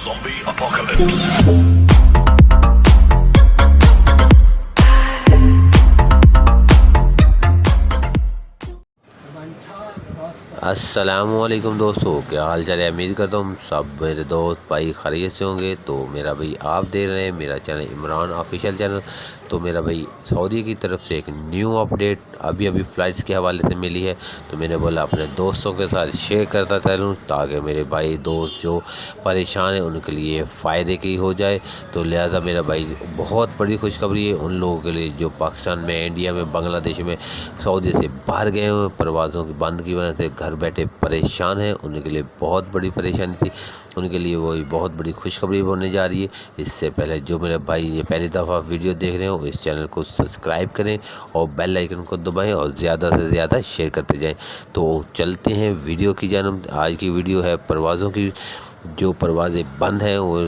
Zombie apocalypse. السلام علیکم دوستو، کیا حال چال ہے؟ امید کرتا ہوں سب میرے دوست بھائی خیریت سے ہوں گے۔ تو میرا بھائی آپ دیکھ رہے ہیں میرا چینل عمران آفیشیل چینل۔ تو میرا بھائی سعودی کی طرف سے ایک نیو اپڈیٹ ابھی فلائٹس کے حوالے سے ملی ہے، تو میں نے بولا اپنے دوستوں کے ساتھ شیئر کرتا چلوں تاکہ میرے بھائی دوست جو پریشان ہیں ان کے لیے فائدے کی ہو جائے۔ تو لہٰذا میرا بھائی بہت بڑی خوشخبری ہے ان لوگوں کے لیے جو پاکستان میں، انڈیا میں، بنگلہ دیش میں، سعودی سے باہر گئے ہوئے، پروازوں کی بند کی وجہ سے گھر بیٹھے پریشان ہیں، ان کے لیے بہت بڑی پریشانی تھی۔ ان کے لیے وہی بہت بڑی خوشخبری ہونے جا رہی ہے۔ اس سے پہلے جو میرے بھائی یہ پہلی دفعہ ویڈیو دیکھ رہے ہو، اس چینل کو سبسکرائب کریں اور بیل آئیکن کو دبائیں اور زیادہ سے زیادہ شیئر کرتے جائیں۔ تو چلتے ہیں ویڈیو کی جانب۔ آج کی ویڈیو ہے پروازوں کی۔ جو پروازیں بند ہیں وہ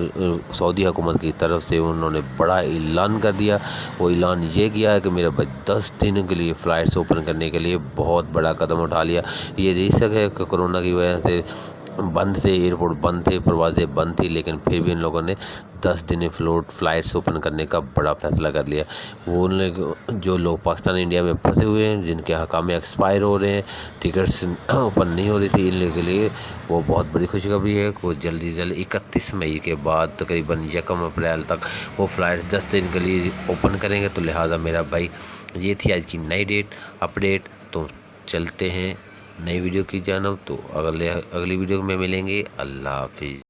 سعودی حکومت کی طرف سے انہوں نے بڑا اعلان کر دیا۔ وہ اعلان یہ کیا ہے کہ میرے بھائی 10 دنوں کے لیے فلائٹس اوپن کرنے کے لیے بہت بڑا قدم اٹھا لیا۔ یہ ریسک ہے کہ کرونا کی وجہ سے بند تھے، ایئرپورٹ بند تھے، پروازیں بند تھی، لیکن پھر بھی ان لوگوں نے 10 دن فلائٹس اوپن کرنے کا بڑا فیصلہ کر لیا۔ وہ جو لوگ پاکستان انڈیا میں پھنسے ہوئے ہیں، جن کے حکام ایکسپائر ہو رہے ہیں، ٹکٹس اوپن نہیں ہو رہی تھی، ان لوگوں کے لیے وہ بہت بڑی خوشخبری ہے کہ جلدی 31 مئی کے بعد تقریباً 1 اپریل تک وہ فلائٹس 10 دن کے لیے اوپن کریں گے۔ تو لہٰذا میرا بھائی یہ تھی آج کی نئی اپڈیٹ۔ تو چلتے ہیں نئی ویڈیو کی جانب۔ تو اگلی ویڈیو میں ملیں گے۔ اللہ حافظ۔